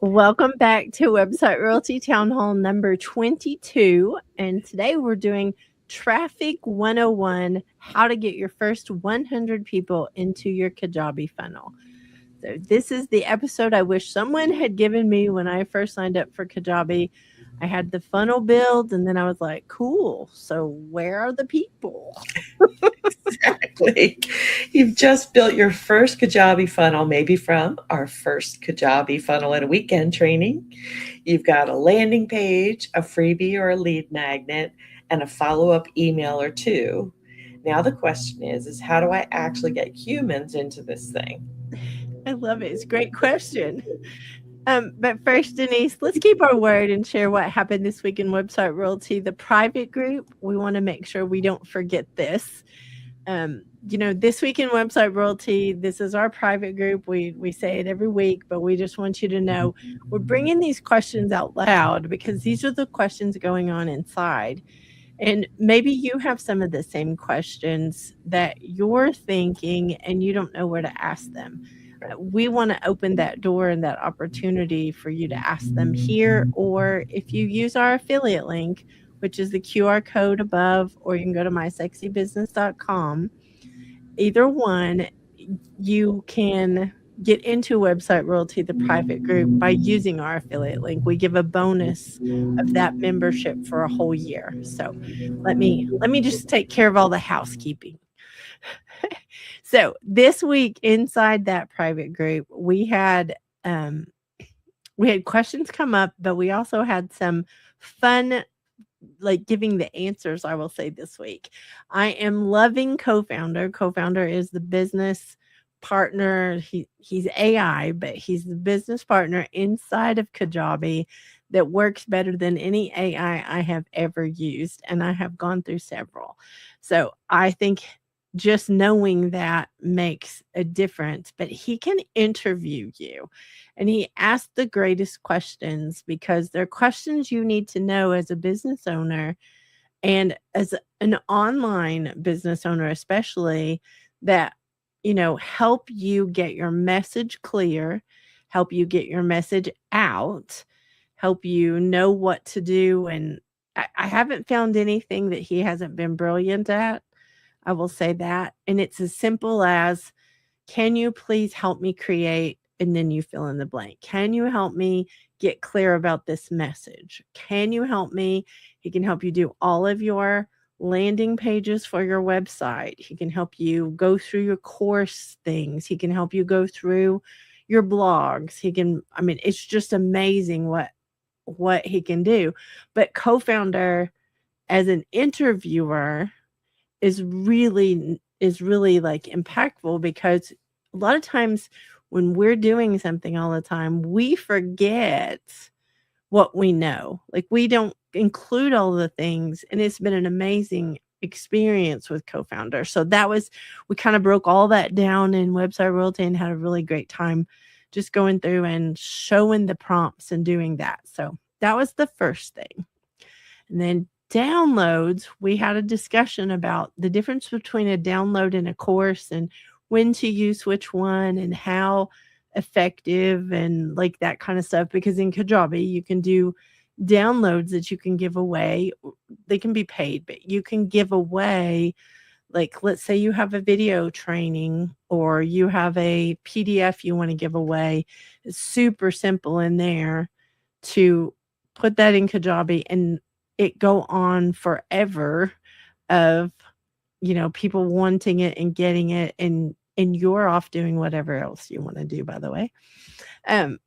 Welcome back to Website Royalty Town Hall number 22. And today we're doing Traffic 101, how to get your first 100 people into your Kajabi funnel. So, this is the episode I wish someone had given me when I first signed up for Kajabi. I had the funnel build, and then I was like, cool. So, where are the people? Exactly. You've just built your first Kajabi funnel, maybe from our first Kajabi funnel at a weekend training. You've got a landing page, a freebie or a lead magnet, and a follow-up email or two. Now the question is how do I actually get humans into this thing? I love it. It's a great question. But first, Denise, let's keep our word and share what happened this week in Website Royalty, the private group. We want to make sure we don't forget this. This week in Website Royalty, this is our private group. We say it every week, but we just want you to know we're bringing these questions out loud because these are the questions going on inside. And maybe you have some of the same questions that you're thinking and you don't know where to ask them. We want to open that door and that opportunity for you to ask them here, or if you use our affiliate link, which is the QR code above, or you can go to mysexybusiness.com. Either one, you can get into Website Royalty, the private group, by using our affiliate link. We give a bonus of that membership for a whole year. So let me just take care of all the housekeeping. So this week inside that private group, we had questions come up, but we also had some fun, like giving the answers, I will say this week. I am loving Co-founder. Co-founder is the business partner. He's AI, but he's the business partner inside of Kajabi that works better than any AI I have ever used. And I have gone through several. So I think just knowing that makes a difference. But he can interview you and he asks the greatest questions because they're questions you need to know as a business owner and as an online business owner, especially, that help you get your message clear, help you get your message out, help you know what to do. And I haven't found anything that he hasn't been brilliant at. I will say that. And it's as simple as, can you please help me create? And then you fill in the blank. Can you help me get clear about this message? Can you help me? He can help you do all of your landing pages for your website. He can help you go through your course things. He can help you go through your blogs. It's just amazing what he can do. But Co-founder as an interviewer is really like impactful, because a lot of times when we're doing something all the time, we forget what we know. Like, we don't include all the things, and it's been an amazing experience with Co-founder. So we kind of broke all that down in Website Royalty and had a really great time just going through and showing the prompts and doing that. So that was the first thing. And then downloads, we had a discussion about the difference between a download and a course and when to use which one and how effective and like that kind of stuff. Because in Kajabi, you can do downloads that you can give away. They can be paid, but you can give away, like, let's say you have a video training or you have a PDF you want to give away. It's super simple in there to put that in Kajabi and it go on forever of people wanting it and getting it, and you're off doing whatever else you want to do, by the way. And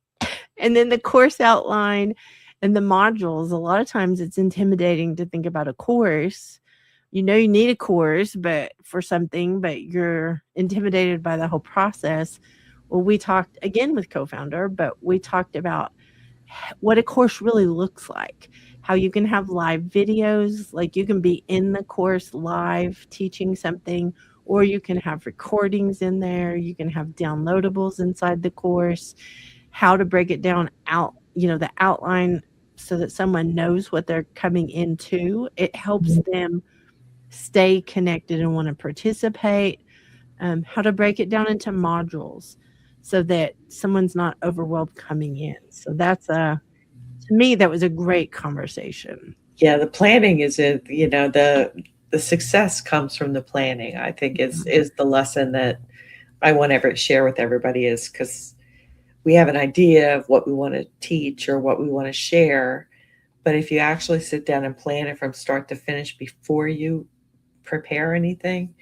then the course outline and the modules, a lot of times it's intimidating to think about a course. You need a course but for something, but you're intimidated by the whole process. Well, we talked again with Co-founder, but we talked about what a course really looks like, how you can have live videos, like you can be in the course live teaching something, or you can have recordings in there, you can have downloadables inside the course, how to break it down out, the outline, so that someone knows what they're coming into. It helps them stay connected and want to participate. How to break it down into modules. so that someone's not overwhelmed coming in. So that's a to me, that was a great conversation. Yeah, the planning is it, the success comes from the planning. I think is the lesson that I want to ever share with everybody is because we have an idea of what we want to teach or what we want to share. But if you actually sit down and plan it from start to finish before you prepare anything,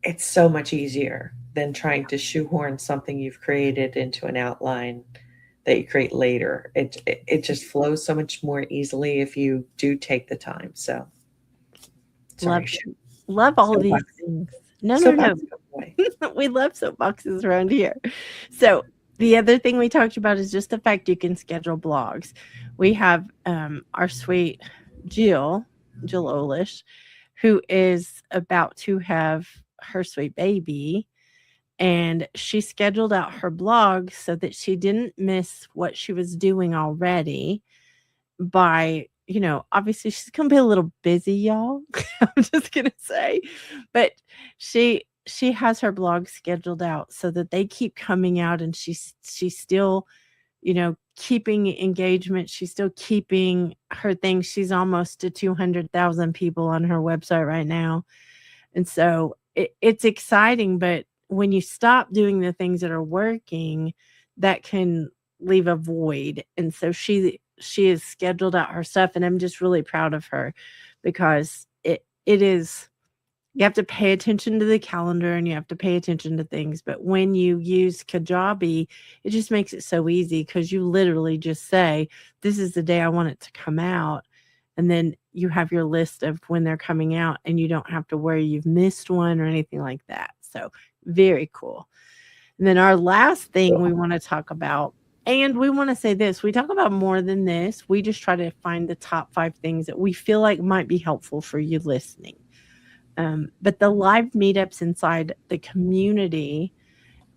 it's so much easier than trying to shoehorn something you've created into an outline that you create later. It just flows so much more easily if you do take the time. So Love sorry, love all of these soapbox, things. No, no, no. soapbox boy. We love soapboxes around here. So the other thing we talked about is just the fact you can schedule blogs. We have our sweet Jill Olish, who is about to have her sweet baby. And she scheduled out her blog so that she didn't miss what she was doing already by, obviously she's gonna be a little busy, y'all. I'm just gonna say. But she has her blog scheduled out so that they keep coming out and she's still, keeping engagement. She's still keeping her thing. She's almost to 200,000 people on her website right now. And so it's exciting, but when you stop doing the things that are working, that can leave a void. And so she has scheduled out her stuff, and I'm just really proud of her because it is you have to pay attention to the calendar and you have to pay attention to things. But when you use Kajabi, it just makes it so easy because you literally just say, this is the day I want it to come out. And then you have your list of when they're coming out and you don't have to worry you've missed one or anything like that. So very cool. And then our last thing we want to talk about, and we want to say this, we talk about more than this. We just try to find the top 5 things that we feel like might be helpful for you listening. But the live meetups inside the community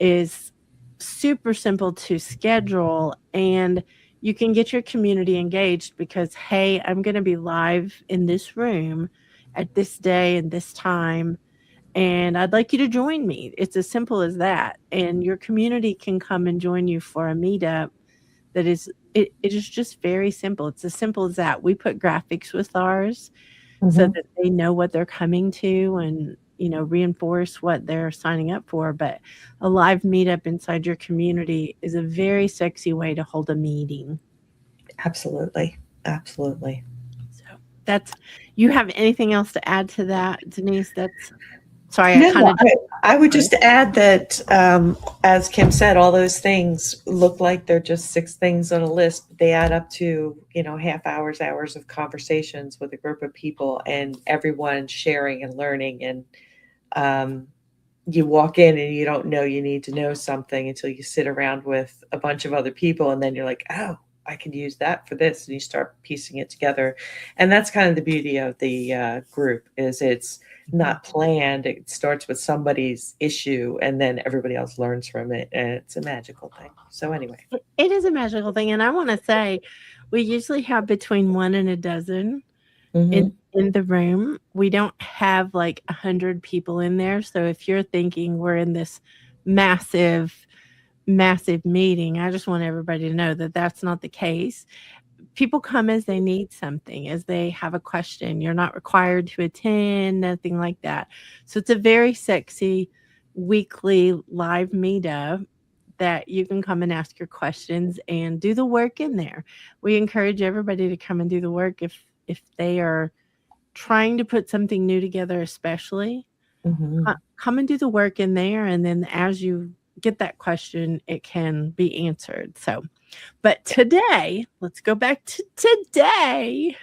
is super simple to schedule, and you can get your community engaged because, hey, I'm going to be live in this room at this day and this time, and I'd like you to join me. It's as simple as that. And your community can come and join you for a meetup that is it is just very simple. It's as simple as that. We put graphics with ours so Mhm. that they know what they're coming to and, reinforce what they're signing up for. But a live meetup inside your community is a very sexy way to hold a meeting. Absolutely. Absolutely. So that's you have anything else to add to that, Denise? That's sorry, I No, kind of I would just add that, as Kim said, all those things look like they're just 6 things on a list, but they add up to, half hours of conversations with a group of people and everyone sharing and learning. And um, you walk in and you don't know you need to know something until you sit around with a bunch of other people. And then you're like, oh, I could use that for this. And you start piecing it together. And that's kind of the beauty of the group is it's not planned. It starts with somebody's issue and then everybody else learns from it. And it's a magical thing. So anyway. it is a magical thing. And I want to say we usually have between 1 and a dozen in Hmm. in the room. We don't have like 100 people in there. So if you're thinking we're in this massive massive meeting, I just want everybody to know that that's not the case. People come as they need something, as they have a question. You're not required to attend, nothing like that. So it's a very sexy weekly live meetup that you can come and ask your questions and do the work in there. We encourage everybody to come and do the work if they are trying to put something new together, especially. Hmm. Come and do the work in there, and then as you get that question, it can be answered. So, but today, let's go back to today.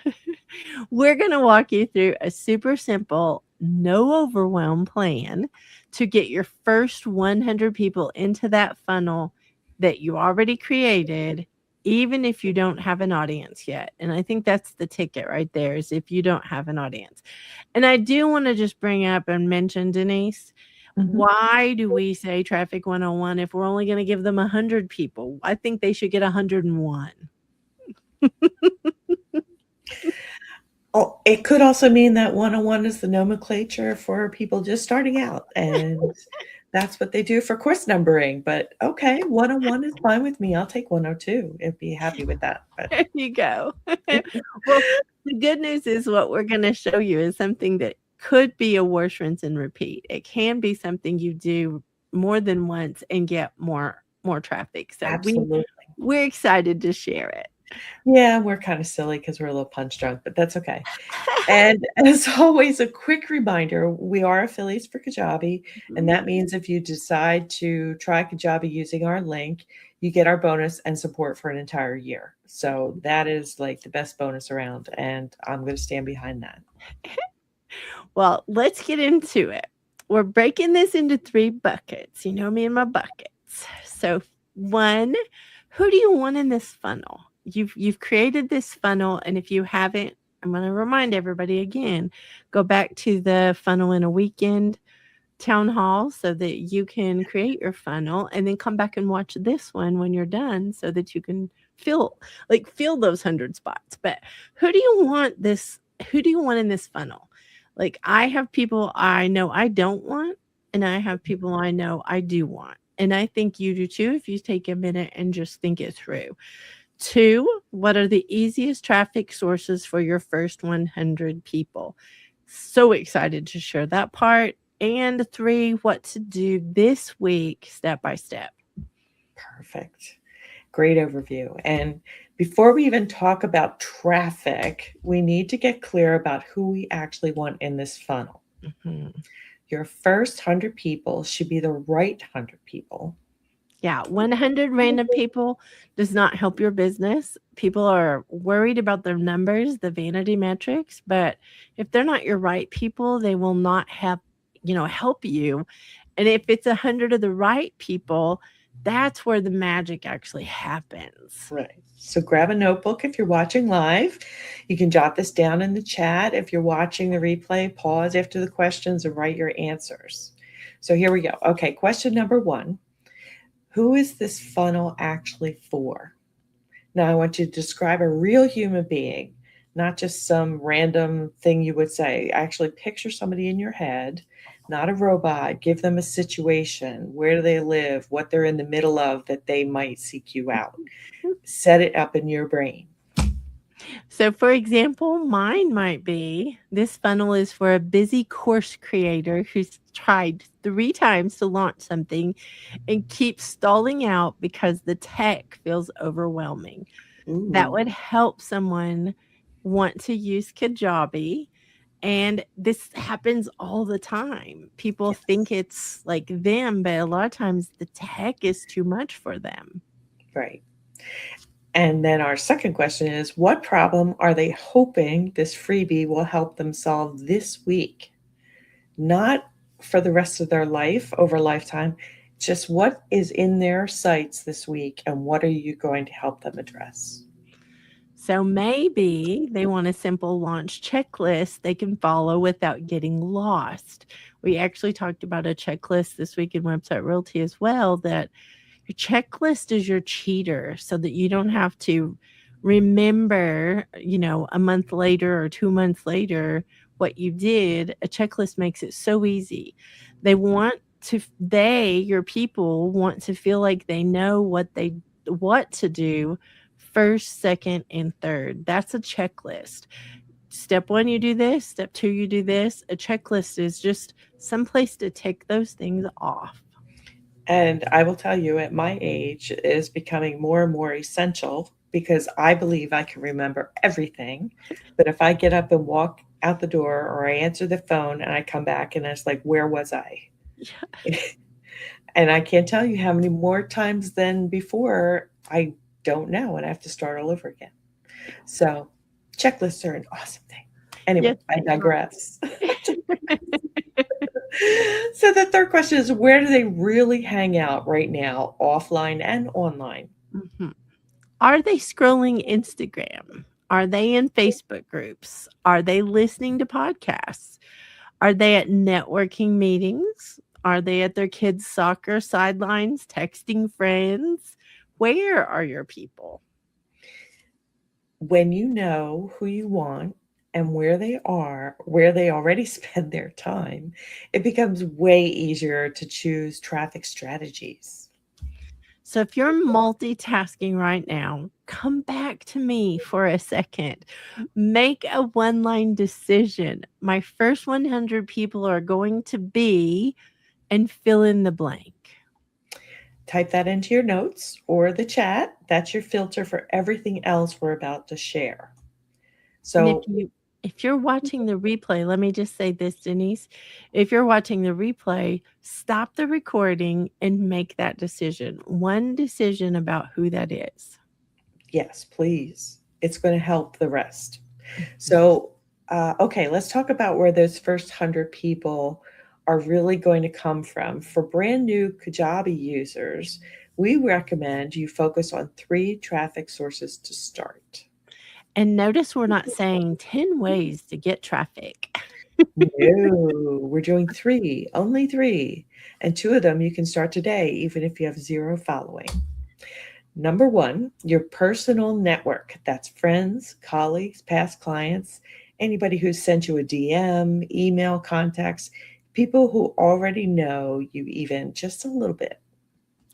We're going to walk you through a super simple, no overwhelm plan to get your first 100 people into that funnel that you already created, even if you don't have an audience yet. And I think that's the ticket right there is if you don't have an audience. And I do want to just bring up and mention, Denise, Hmm. why do we say traffic 101 if we're only going to give them 100 people? I think they should get 101. Oh, it could also mean that 101 is the nomenclature for people just starting out. And That's what they do for course numbering. But okay, 101 is fine with me. I'll take 102 and be happy with that. But There you go. Well, the good news is what we're gonna show you is something that could be a wash, rinse, and repeat. It can be something you do more than once and get more traffic. So absolutely. we're excited to share it. Yeah, we're kind of silly because we're a little punch drunk, but that's okay. And as always, a quick reminder, we are affiliates for Kajabi, and Mhm. that means if you decide to try Kajabi using our link, you get our bonus and support for an entire year. So that is like the best bonus around, and I'm going to stand behind that. Well, let's get into it. We're breaking this into 3 buckets. You know me and my buckets. So, 1, who do you want in this funnel? You've created this funnel, and if you haven't, I'm gonna remind everybody again, go back to the funnel in a weekend town hall so that you can create your funnel and then come back and watch this one when you're done so that you can feel those 100 spots. But who do you want this who do you want in this funnel? Like I have people I know I don't want and I have people I know I do want. And I think you do too if you take a minute and just think it through. 2, what are the easiest traffic sources for your first 100 people? So excited to share that part. And 3, what to do this week step by step. Perfect. Great overview. And before we even talk about traffic, we need to get clear about who we actually want in this funnel. Mhm. Your first 100 people should be the right 100 people. Yeah, 100 random people does not help your business. People are worried about their numbers, the vanity metrics, but if they're not your right people, they will not help you. And if it's 100 of the right people, that's where the magic actually happens. Right. So grab a notebook if you're watching live. You can jot this down in the chat. If you're watching the replay, pause after the questions and write your answers. So here we go. Okay, question number 1. Who is this funnel actually for? Now, I want you to describe a real human being, not just some random thing you would say. Actually, picture somebody in your head, not a robot. Give them a situation. Where do they live? What they're in the middle of that they might seek you out. Set it up in your brain. So, for example, mine might be this funnel is for a busy course creator who's tried 3 times to launch something and keeps stalling out because the tech feels overwhelming. That Ooh, would help someone want to use Kajabi. And this happens all the time. People yes, think it's like them, but a lot of times the tech is too much for them. right. And then our second question is, what problem are they hoping this freebie will help them solve this week? Not for the rest of their life, over a lifetime, just what is in their sights this week and what are you going to help them address? So maybe they want a simple launch checklist they can follow without getting lost. We actually talked about a checklist this week in Website Realty as well, that your checklist is your cheater so that you don't have to remember, a month later or 2 months later what you did. A checklist makes it so easy. They want your people want to feel like they know what to do first, second, and third. That's a checklist. Step 1, you do this. Step 2, you do this. A checklist is just some place to tick those things off. And I will tell you, at my age, it is becoming more and more essential because I believe I can remember everything. But if I get up and walk out the door or I answer the phone and I come back and it's like, where was I? Yeah. And I can't tell you how many more times than before I don't know and I have to start all over again. So checklists are an awesome thing. Anyway, Yes, I they are. digress. So the third question is, where do they really hang out right now, offline and online? Mhm. Are they scrolling Instagram? Are they in Facebook groups? Are they listening to podcasts? Are they at networking meetings? Are they at their kids' soccer sidelines texting friends? Where are your people? When you know who you want, and where they already spend their time, it becomes way easier to choose traffic strategies. So if you're multitasking right now, come back to me for a second. Make a one line decision. My first 100 people are going to be, and fill in the blank. Type that into your notes or the chat. That's your filter for everything else we're about to share. And So, if you're watching the replay, let me just say this, Denise. If you're watching the replay, stop the recording and make that decision. One decision about who that is. yes, please. It's going to help the rest. Mhm. So, okay, let's talk about where those first 100 people are really going to come from. For brand new Kajabi users, we recommend you focus on 3 traffic sources to start. And notice we're not saying 10 ways to get traffic. No, we're doing 3, only 3. And 2 of them you can start today, even if you have 0 following. Number 1, your personal network. That's friends, colleagues, past clients, anybody who sent you a DM, email contacts, people who already know you even just a little bit.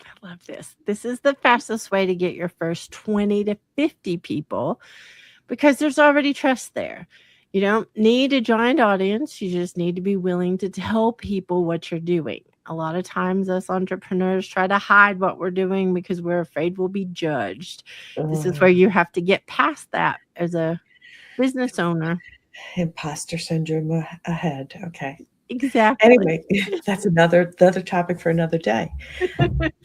I love this. This is the fastest way to get your first 20 to 50 people because there's already trust there. You don't need a giant audience. You just need to be willing to tell people what you're doing. A lot of times, us entrepreneurs try to hide what we're doing because we're afraid we'll be judged. This is where Oh, you have to get past that as a business owner. imposter syndrome ahead. Okay. Exactly. Anyway, that's another topic for another day.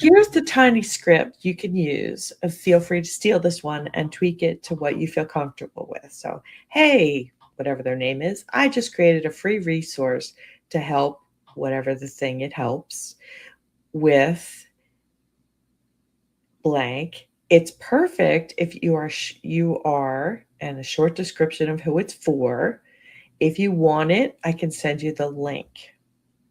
Here's the tiny script you can use. Feel free to steal this one and tweak it to what you feel comfortable with. So, hey, whatever their name is, I just created a free resource to help whatever the thing it helps with blank. It's perfect if you are and a short description of who it's for. If you want it, I can send you the link.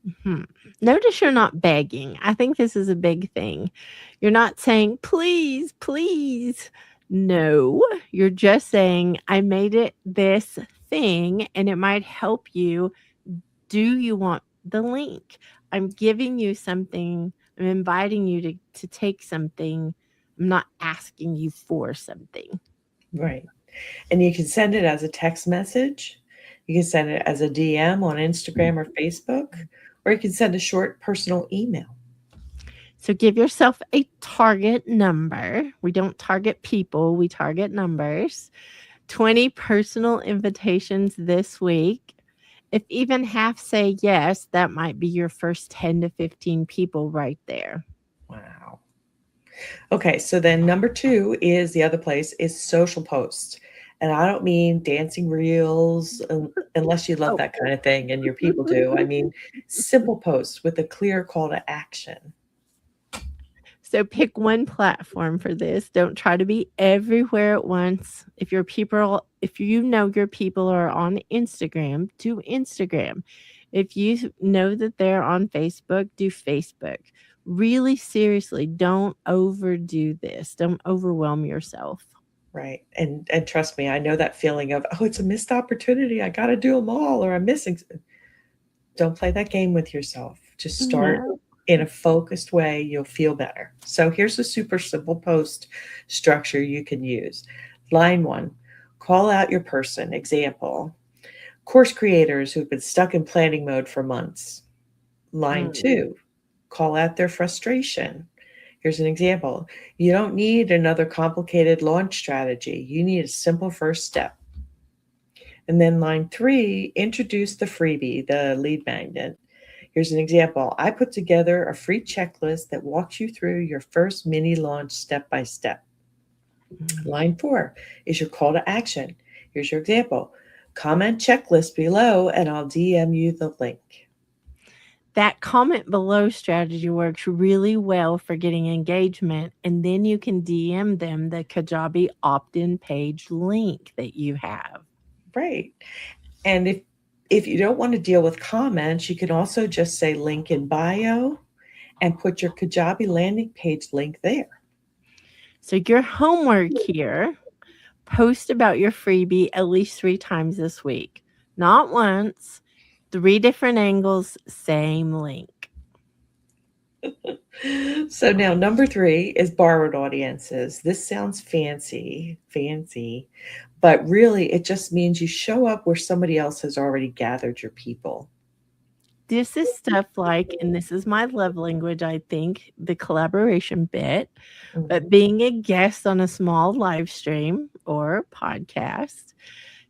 Mhm. Notice you're not begging. I think this is a big thing. You're not saying, please, please. No, you're just saying, I made it this thing and it might help you. Do you want the link? I'm giving you something. I'm inviting you to take something. I'm not asking you for something. Right. And you can send it as a text message. You can send it as a DM on Instagram or Facebook, or you can send a short personal email. So give yourself a target number. We don't target people, we target numbers. 20 personal invitations this week. If even half say yes, that might be your first 10 to 15 people right there. Wow. Okay, so then number 2 is the other place is social posts. And I don't mean dancing reels unless you love Oh. that kind of thing and your people do. I mean simple posts with a clear call to action. So pick one platform for this. Don't try to be everywhere at once. If you know your people are on Instagram, do Instagram. If you know that they're on Facebook, do Facebook. Really seriously, don't overdo this. Don't overwhelm yourself. Right. And trust me, I know that feeling of, oh, it's a missed opportunity. I got to do them all or I'm missing. Don't play that game with yourself. Just start No. in a focused way. You'll feel better. So here's a super simple post structure you can use. Line 1, call out your person. Example, course creators who've been stuck in planning mode for months. Line Mm. 2, call out their frustration. Here's an example. You don't need another complicated launch strategy. You need a simple first step. And then line 3, introduce the freebie, the lead magnet. Here's an example. I put together a free checklist that walks you through your first mini launch step by step. Mm. Line 4 is your call to action. Here's your example. Comment checklist below and I'll DM you the link. That comment below strategy works really well for getting engagement, and then you can DM them the Kajabi opt in page link that you have. Right. And if you don't want to deal with comments, you can also just say link in bio and put your Kajabi landing page link there. So, your homework here, Post about your freebie at least 3 times this week. Not once, 3 different angles, same link. So now number 3 is borrowed audiences. This sounds fancy, but really it just means you show up where somebody else has already gathered your people. This is stuff like, and this is my love language, I think, the collaboration bit, but Mhm. being a guest on a small live stream or podcast,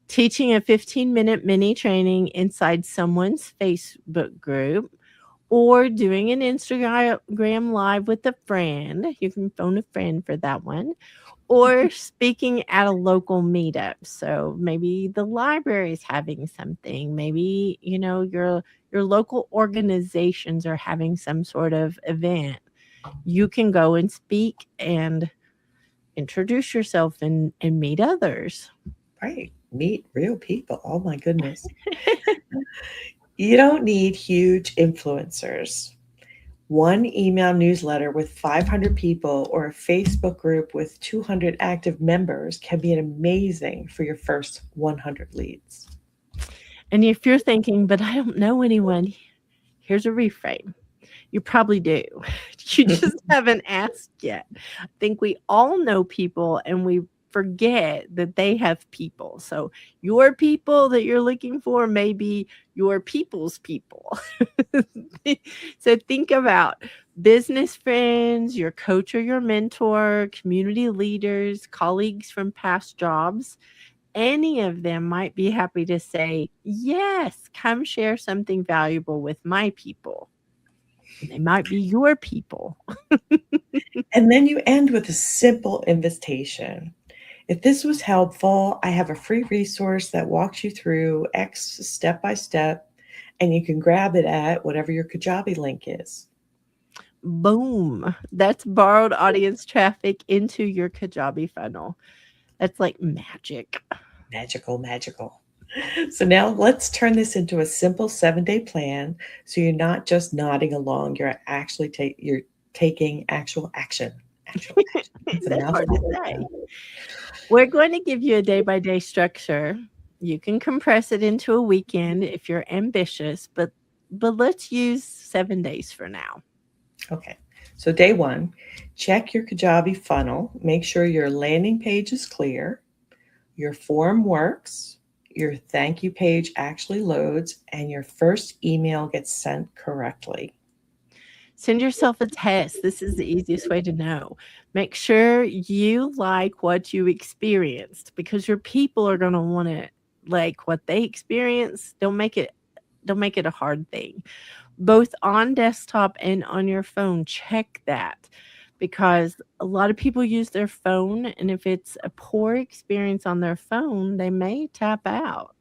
teaching a 15-minute mini training inside someone's Facebook group, or doing an Instagram live with a friend. You can phone a friend for that one. Or speaking at a local meetup. So maybe the library is having something. Maybe, your local organizations are having some sort of event. You can go and speak and introduce yourself and meet others. Right. Meet real people. Oh my goodness. You don't need huge influencers. One email newsletter with 500 people or a Facebook group with 200 active members can be amazing for your first 100 leads. And if you're thinking, but I don't know anyone, here's a reframe. You probably do. You just haven't asked yet. I think we all know people and we forget that they have people. So your people that you're looking for may be your people's people. So think about business friends, your coach or your mentor, community leaders, colleagues from past jobs. Any of them might be happy to say, yes, come share something valuable with my people. They might be your people. And then you end with a simple invitation. If this was helpful, I have a free resource that walks you through X step by step, and you can grab it at whatever your Kajabi link is. Boom. That's borrowed audience traffic into your Kajabi funnel. That's like magic. Magical. So now let's turn this into a simple 7-day plan. So you're not just nodding along, you're taking actual action. Actual action. It's a That's hard to mouthful. say. We're going to give you a day by day structure. You can compress it into a weekend if you're ambitious, but let's use 7 days for now. Okay. So day 1, check your Kajabi funnel. Make sure your landing page is clear, your form works, your thank you page actually loads, and your first email gets sent correctly. Send yourself a test. This is the easiest way to know. Make sure you like what you experienced because your people are going to want to like what they experience. Don't make it a hard thing. Both on desktop and on your phone, check that because a lot of people use their phone and if it's a poor experience on their phone, they may tap out.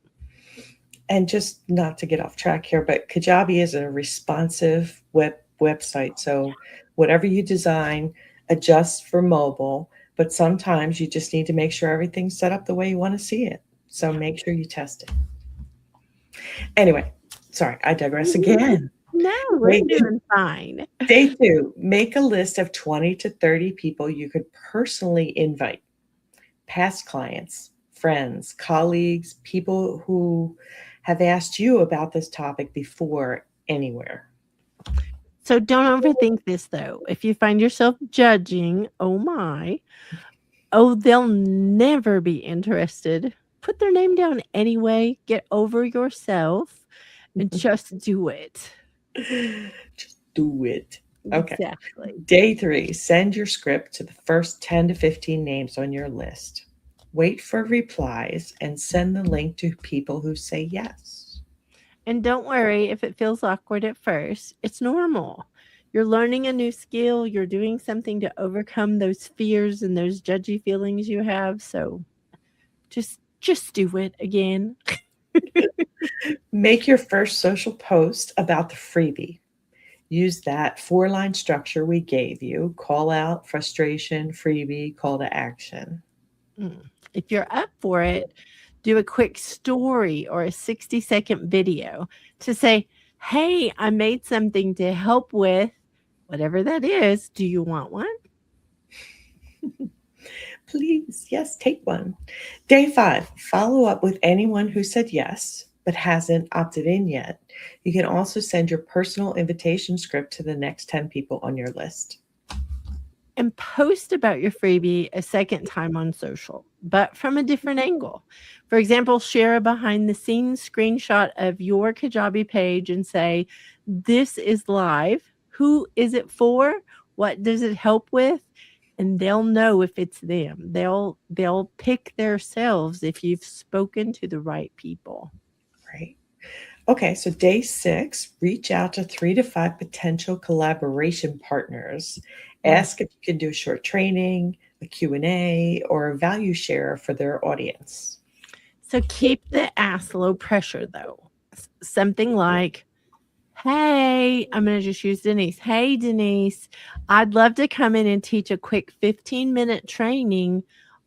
And just not to get off track here, but Kajabi is a responsive website. So whatever you design adjusts for mobile, but sometimes you just need to make sure everything's set up the way you want to see it. So make sure you test it. Anyway, sorry, I digress again. No, we're Day doing fine. Day 2, make a list of 20 to 30 people you could personally invite. Past clients, friends, colleagues, people who have asked you about this topic before anywhere. So don't overthink this though. If you find yourself judging, oh my, oh, they'll never be interested. Put their name down anyway. Get over yourself and just do it. Just do it. Okay. Exactly. Day 3, send your script to the first 10 to 15 names on your list. Wait for replies and send the link to people who say yes. And don't worry if it feels awkward at first. It's normal. You're learning a new skill. You're doing something to overcome those fears and those judgy feelings you have. So just do it again. Make your first social post about the freebie. Use that 4-line structure we gave you: call out, frustration, freebie, call to action. If you're up for it, do a quick story or a 60-second video to say, hey, I made something to help with whatever that is. Do you want one? Please, yes, take one. Day 5, follow up with anyone who said yes but hasn't opted in yet. You can also send your personal invitation script to the next 10 people on your list. And post about your freebie a second time on social, but from a different angle. For example, share a behind the scenes screenshot of your Kajabi page and say, "This is live. Who is it for? What does it help with?" And they'll know if it's them. They'll pick themselves if you've spoken to the right people. Right. Okay, so day 6, reach out to 3 to 5 potential collaboration partners. Mm. Ask if you can do a short training, a Q&A, or a value share for their audience. So keep the ask low pressure though. Something like, "Hey," I'm gonna just use Denise. "Hey, Denise, I'd love to come in and teach a quick 15-minute training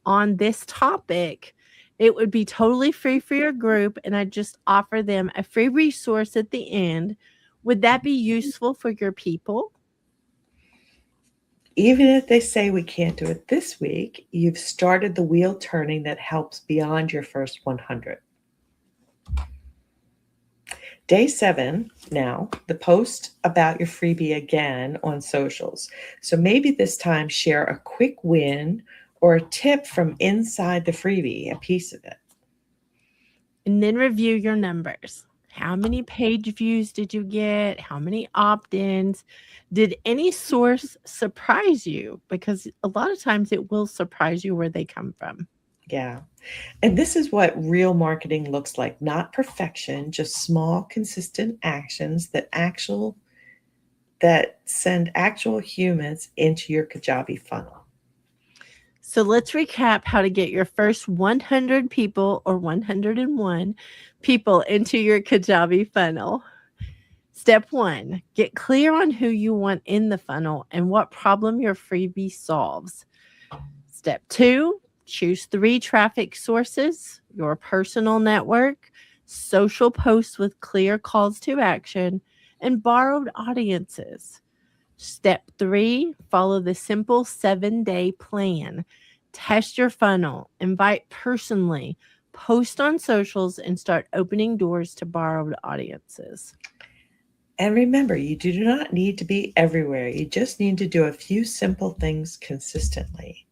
on this topic. It would be totally free for your group, and I'd just offer them a free resource at the end. Would that be useful for your people?" Even if they say we can't do it this week, you've started the wheel turning that helps beyond your first 100. Day 7, now, the post about your freebie again on socials. So maybe this time share a quick win or a tip from inside the freebie, a piece of it. And then review your numbers. How many page views did you get? How many opt-ins? Did any source surprise you? Because a lot of times it will surprise you where they come from. Yeah. And this is what real marketing looks like, not perfection, just small, consistent actions that send actual humans into your Kajabi funnel. So let's recap how to get your first 100 people or 101 people into your Kajabi funnel. Step 1, get clear on who you want in the funnel and what problem your freebie solves. Step 2, choose 3 traffic sources: your personal network, social posts with clear calls to action, and borrowed audiences. Step 3, follow the simple 7-day plan. Test your funnel, invite personally, post on socials, and start opening doors to borrowed audiences. And remember, you do not need to be everywhere. You just need to do a few simple things consistently.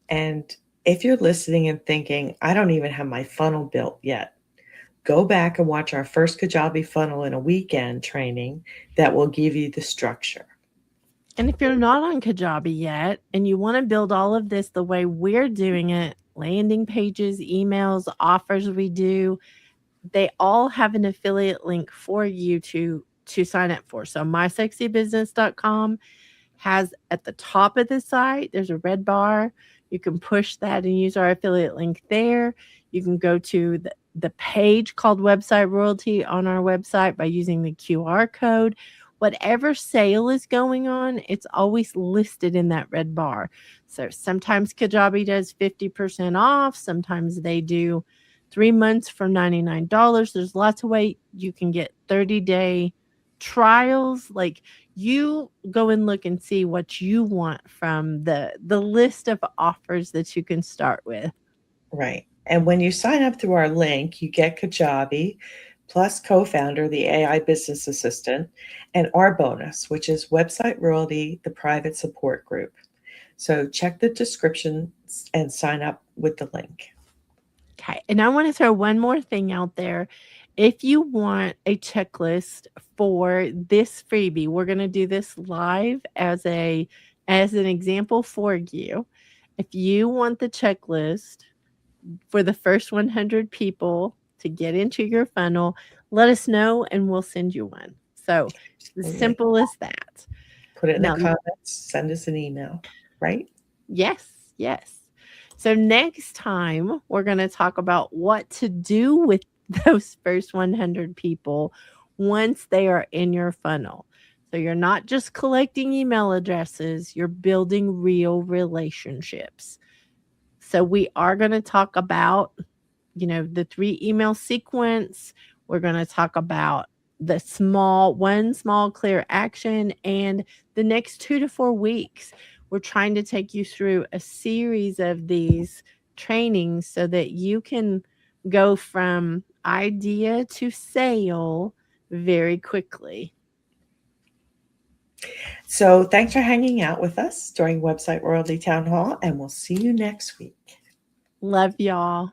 And if you're listening and thinking, I don't even have my funnel built yet, go back and watch our first Kajabi funnel in a weekend training that will give you the structure. And if you're not on Kajabi yet and you want to build all of this the way we're doing it, landing pages, emails, offers we do, they all have an affiliate link for you to sign up for. So mysexybusiness.com has at the top of the site, there's a red bar. You can push that and use our affiliate link there. You can go to the page called Website Royalty on our website by using the QR code. Whatever sale is going on, it's always listed in that red bar. So sometimes Kajabi does 50% off. Sometimes they do 3 months for $99. There's lots of ways you can get 30-day trials. Like, you go and look and see what you want from the list of offers that you can start with. Right. And when you sign up through our link, you get Kajabi plus co-founder, the AI business assistant, and our bonus, which is Website Royalty, the private support group. So check the description and sign up with the link. Okay. And I want to throw one more thing out there. If you want a checklist for this freebie, we're going to do this live as an example for you. If you want the checklist for the first 100 people to get into your funnel, let us know and we'll send you one. So as simple as that. Put it in Now, the comments, send us an email, right? yes, yes. So next time we're going to talk about what to do with those first 100 people once they are in your funnel. So you're not just collecting email addresses, you're building real relationships. So we are going to talk about, the 3 email sequence. We're going to talk about the small clear action, and the next 2 to 4 weeks we're trying to take you through a series of these trainings so that you can go from idea to sale very quickly. So thanks for hanging out with us during Website Worldly Town Hall, and we'll see you next week. Love y'all.